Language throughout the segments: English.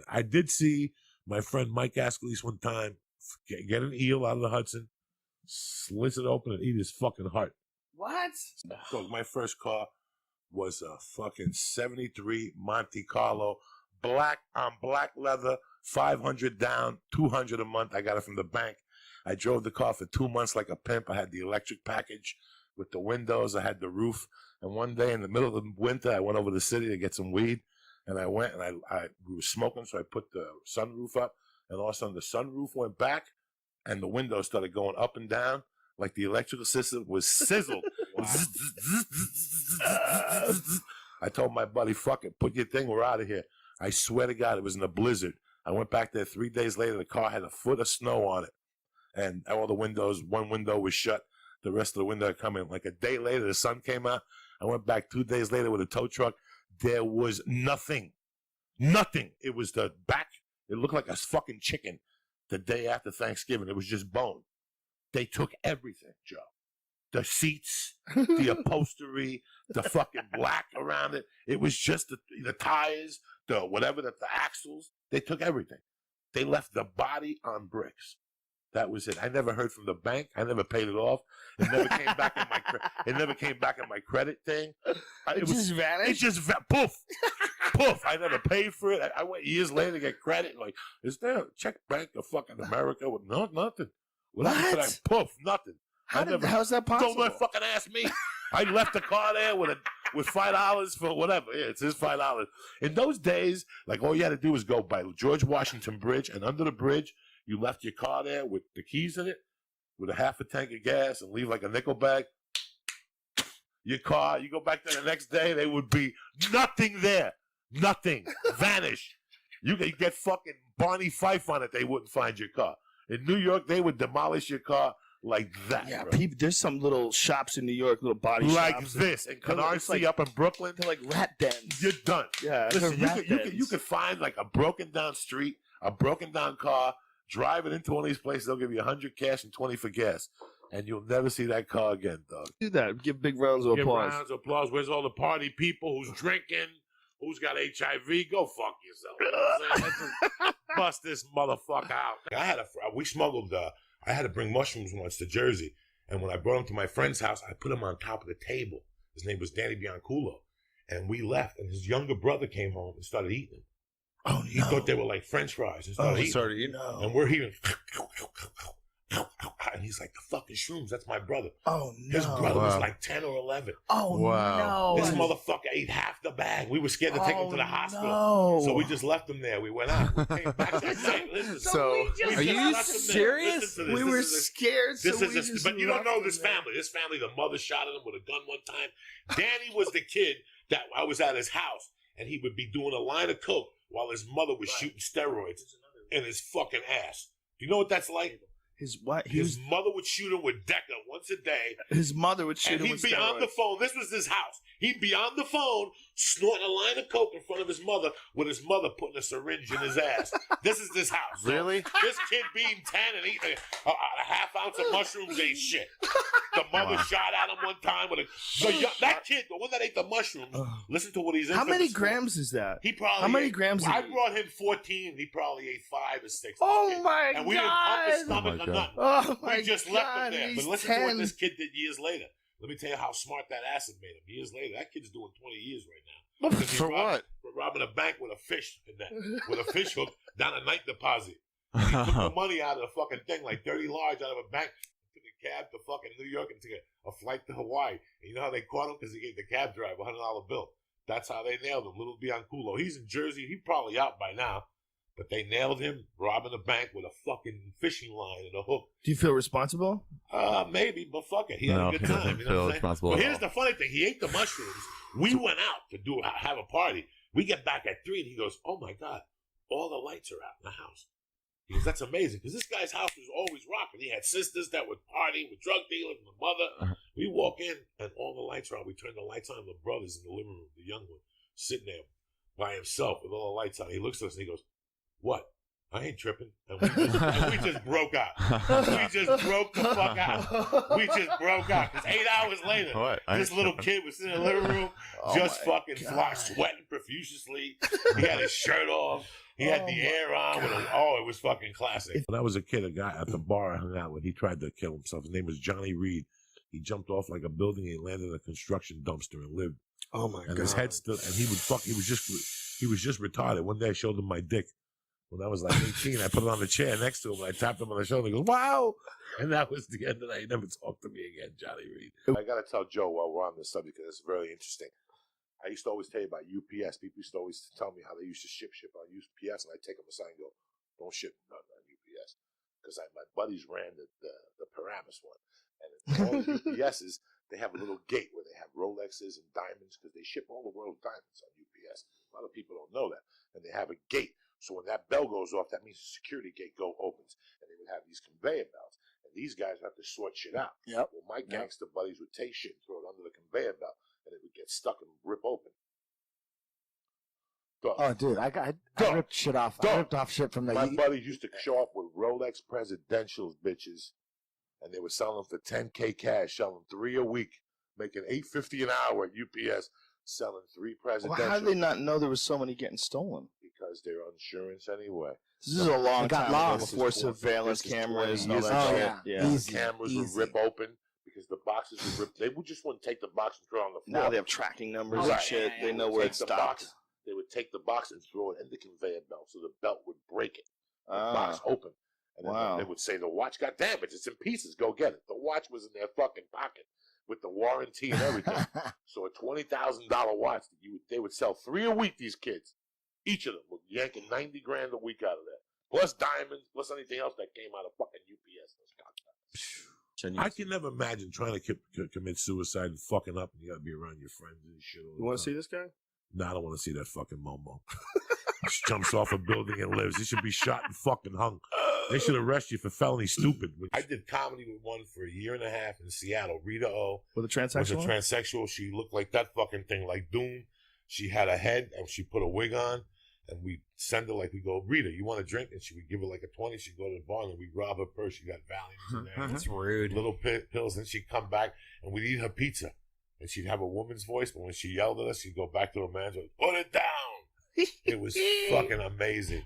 I did see my friend Mike Ascalise one time get an eel out of the Hudson, slit it open, and eat his fucking heart. What? So my first car was a fucking 73 Monte Carlo, black on black leather, 500 down, 200 a month. I got it from the bank. I drove the car for 2 months like a pimp. I had the electric package with the windows. I had the roof. And one day in the middle of the winter, I went over to the city to get some weed. And I went and we were smoking, so I put the sunroof up. And all of a sudden, the sunroof went back, and the windows started going up and down like the electrical system was sizzled. I told my buddy, fuck it, put your thing, we're out of here. I swear to God, it was in a blizzard. I went back there 3 days later. The car had a foot of snow on it. And all the windows, one window was shut. The rest of the window had come in. Like a day later, the sun came out. I went back 2 days later with a tow truck. There was nothing. Nothing. It was the back. It looked like a fucking chicken the day after Thanksgiving. It was just bone. They took everything, Joe. The seats, the upholstery, the fucking black around it. It was just the tires, the whatever, the axles. They took everything. They left the body on bricks. That was it. I never heard from the bank. I never paid it off. It never came back in my. It never came back in my credit thing. It just vanished. It just poof, poof. I never paid for it. I went years later to get credit. Like, is there a check bank of fucking America? With no, nothing. What? Poof, nothing. How's that possible? Don't fucking ask me. I left the car there with $5 for whatever. Yeah, it's his $5. In those days, like all you had to do was go by George Washington Bridge, and under the bridge, you left your car there with the keys in it, with a half a tank of gas, and leave like a nickel bag. Your car, you go back there the next day, there would be nothing there. Nothing. Vanish. You could get fucking Barney Fife on it, they wouldn't find your car. In New York, they would demolish your car like that. Yeah, bro. there's some little shops in New York, little body like shops. Like this. In Canarsie, up in Brooklyn. They're like rat dens. You're done. Yeah, listen, you could find like a broken down street, a broken down car, drive it into one of these places, they'll give you 100 cash and 20 for gas. And you'll never see that car again, dog. Do that. Give big rounds of applause. Give rounds of applause. Where's all the party people? Who's drinking? Who's got HIV? Go fuck yourself. You know what I'm saying? Let's just bust this motherfucker out. We smuggled, I had to bring mushrooms once to Jersey. And when I brought them to my friend's house, I put them on top of the table. His name was Danny Bianculo. And we left, and his younger brother came home and started eating them. Oh, no. He thought they were like French fries. And started eating. No. And we're hearing, and he's like, the fucking shrooms, that's my brother. Oh, no. His brother was like 10 or 11. Oh, wow. no. This motherfucker ate half the bag. We were scared to take him to the hospital. No. So we just left him there. We went out. We came back. So, are you serious? We were scared. But you don't know this family. This family, the mother shot at him with a gun one time. Danny was the kid that I was at his house, and he would be doing a line of coke while his mother was shooting steroids in his fucking ass. Do you know what that's like? His what? His mother would shoot him with Deca once a day. His mother would shoot him with steroids. And he'd be on the phone. This was his house. He'd be on the phone snorting a line of coke in front of his mother with his mother putting a syringe in his ass. This is this house. So really? This kid being 10 and eating a half ounce of mushrooms ain't shit. The mother shot at him one time with that kid, the one that ate the mushrooms, listen to what he's in. How many grams is that? He probably How many grams? I brought him 14. He probably ate 5 or 6. Oh my god! And we didn't pump his stomach or nothing. Oh my god! We just left him there. But listen 10. to what this kid did years later. Let me tell you how smart that acid made him. Years later, that kid's doing 20 years right now. For what? For robbing a bank with a fish with a fish hook down a night deposit. And he took the money out of the fucking thing, like 30 large out of a bank. Took a cab to fucking New York and took a flight to Hawaii. And you know how they caught him? Because he gave the cab driver a $100 bill. That's how they nailed him. Little Bianculo. He's in Jersey. He's probably out by now. But they nailed him robbing a bank with a fucking fishing line and a hook. Do you feel responsible? Maybe, but fuck it. He had a good time. You know what I'm saying? But here's the funny thing. He ate the mushrooms. We went out to have a party. We get back at 3 and he goes, oh my God, all the lights are out in the house. He goes, that's amazing. Because this guy's house was always rocking. He had sisters that would party with drug dealers and the mother. We walk in and all the lights are out. We turn the lights on. The brother's in the living room, the young one, sitting there by himself with all the lights on. He looks at us and he goes, what? I ain't tripping. And we just broke out. We just broke the fuck out. We just broke out. Because 8 hours later, this little kid was sitting in the living room, just fucking sweating profusely. He had his shirt off. He had the air on. It was fucking classic. When I was a kid, a guy at the bar I hung out with, he tried to kill himself. His name was Johnny Reed. He jumped off like a building. He landed in a construction dumpster and lived. Oh my god! And his head still, and he was just retarded. One day I showed him my dick. When I was like 18, I put it on the chair next to him, and I tapped him on the shoulder. He goes, "Wow!" And that was the end of the night. He never talked to me again, Johnny Reed. I got to tell Joe while we're on this subject, because it's very interesting. I used to always tell you about UPS. People used to always tell me how they used to ship on UPS, and I take them aside and go, "Don't ship nothing on UPS," because my buddies ran the Paramus one, and all the UPSs, they have a little gate where they have Rolexes and diamonds, because they ship all the world's diamonds on UPS. A lot of people don't know that, and they have a gate. So when that bell goes off, that means the security gate opens, and they would have these conveyor belts, and these guys have to sort shit out. Yep. Well, my gangster buddies would take shit and throw it under the conveyor belt, and it would get stuck and rip open. Dog. Oh, dude, I ripped shit off. I ripped off shit from the. My buddies used to show up with Rolex Presidentials, bitches, and they were selling for $10K cash, selling 3 a week, making $8.50 an hour at UPS, selling 3 Presidentials. Well, how did they not know there was so many getting stolen? Because they're insurance anyway. This is a long got time lost. ago before surveillance This is cameras and 20 all that years shit. ago. Yeah. Easy. The cameras would rip open because the boxes would rip. They would just wouldn't take the box and throw it on the floor. Now they have tracking numbers Right. and shit. They know where it stopped. They would take the box and throw it in the conveyor belt, so the belt would break it. The Ah. box open. And then Wow. they would say, the watch got damaged. It's in pieces. Go get it. The watch was in their fucking pocket with the warranty and everything. So a $20,000 watch, they would sell 3 a week, these kids. Each of them were yanking $90,000 a week out of that. Plus diamonds, plus anything else that came out of fucking UPS. I can never imagine trying to commit suicide and fucking up, and you gotta be around your friends and shit. You want to see this guy? No, I don't want to see that fucking Momo. Just jumps off a building and lives. He should be shot and fucking hung. They should arrest you for felony stupid. I did comedy with one for 1.5 years in Seattle. Rita O. With a Was transsexual? a transsexual. She looked like that fucking thing, like Doom. She had a head, and she put a wig on, and we send her, like, we go, Rita, you want a drink? And she would give her like a 20. She'd go to the bar, and we'd rob her purse. She got Valiums in there. That's rude. Little pills. Then she'd come back, and we'd eat her pizza. And she'd have a woman's voice, but when she yelled at us, she'd go back to her man's voice, put it down. It was fucking amazing.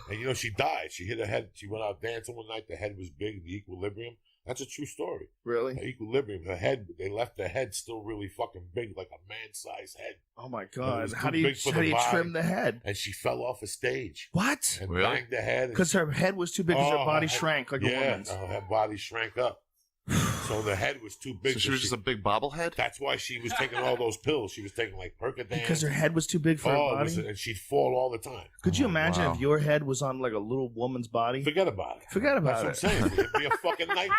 And, she died. She hit her head. She went out dancing one night. The head was big, the equilibrium. That's a true story. Really? The equilibrium. Her head, they left the head still really fucking big, like a man-sized head. Oh my It god! was How too do you big for the body. trim the head? And she fell off a stage. What? And Really? banged the head. Because her head was too big. Because her body shrank like a woman's. Her body shrank up. So the head was too big. So she was just a big bobblehead? That's why she was taking all those pills. She was taking like Percodan. Because her head was too big for her body. And she'd fall all the time. Could you imagine wow. if your head was on like a little woman's body? Forget about it. Forget about That's it. what I'm saying. It'd be a fucking nightmare.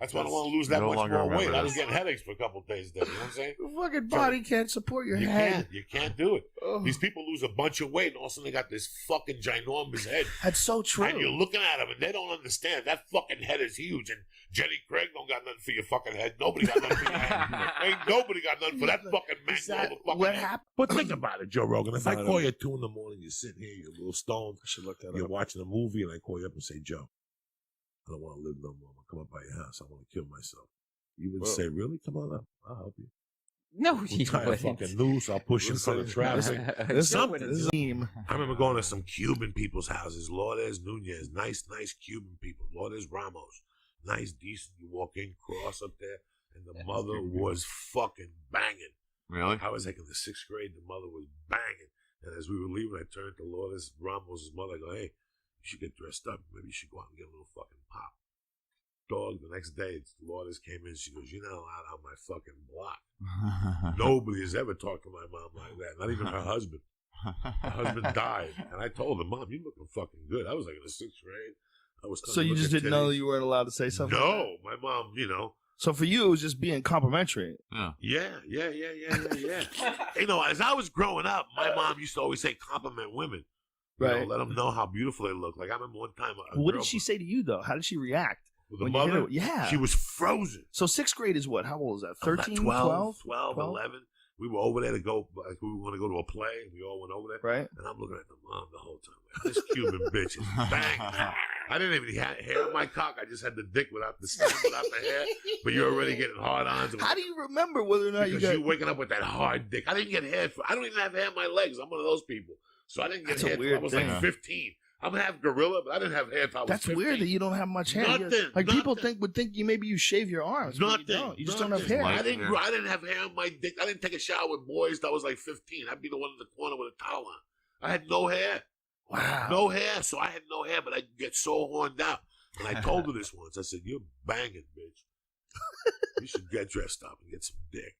That's why I don't want to lose that No much longer more weight. remember I was this. getting headaches for a couple of days then. You know what I'm saying? Your fucking body can't support your You head. can't. You can't do it. Ugh. These people lose a bunch of weight, and all of a sudden they got this fucking ginormous head. That's so true. And you're looking at them, and they don't understand. That fucking head is huge. And Jenny Craig don't got nothing for your fucking head. Nobody got nothing for your head. Ain't nobody got nothing for that fucking man. Is that fucking what head. happened? But think about it, Joe Rogan. If I No, call no. you at 2 in the morning, you're sitting here, you're a little stoned, I should look that you're up. watching a movie, and I call you up and say, Joe, I don't want to live no more. I'm going to come up by your house. I want to kill myself. You would Whoa. say, really? Come on up. I'll help you. No, We'll you tie a wouldn't. fucking noose. I'll push you in front of traffic. This something. is a meme. I remember going to some Cuban people's houses. Lourdes Nunez, nice Cuban people. Lourdes Ramos, nice, decent. You walk in, cross up there, and the mother was fucking banging. Really? I was like in the 6th grade. The mother was banging. And as we were leaving, I turned to Lourdes Ramos' mother. I go, hey, you should get dressed up. Maybe you should go out and get a little fucking pop. Dog, the next day, Lourdes came in. She goes, you're not allowed on my fucking block. Nobody has ever talked to my mom like that. Not even her husband. Her husband died. And I told her, Mom, you looking fucking good. I was like in the 6th grade. I was So you just didn't know you weren't allowed to say something? No, my mom, So for you, it was just being complimentary. Yeah. Yeah. As I was growing up, my mom used to always say compliment women. Right. Let them know how beautiful they look. Like I remember one time. What did she say to you, though? How did she react? The when you hit mother? her? Yeah. She was frozen. So 6th grade is what? How old is that? 13, 12, 12? 11. We were over there to go, like we were going to go to a play. We all went over there. Right. And I'm looking at the mom the whole time. Like, this Cuban bitch is bang. I didn't even have hair on my cock. I just had the dick without the stem, without the hair. But you're already getting hard-ons. How do you remember whether or not Because you got... you're waking up with that hard dick. I didn't get hair. I don't even have hair on my legs. I'm one of those people. So I didn't get That's a hair weird until I was thing. like 15. I'm half gorilla, but I didn't have hair until I was That's 15. weird that you don't have much hair. Nothing, Like people nothing. would think you maybe you shave your arms. but Nothing. You don't. You just nothing. don't have hair. Light I didn't. hair. I didn't have hair on my dick. I didn't take a shower with boys till I was like 15. I'd be the one in the corner with a towel on. I had no hair. Wow. No hair. So I had no hair, but I get so horned out. And I told her this once. I said, "You're banging, bitch. You should get dressed up and get some dick."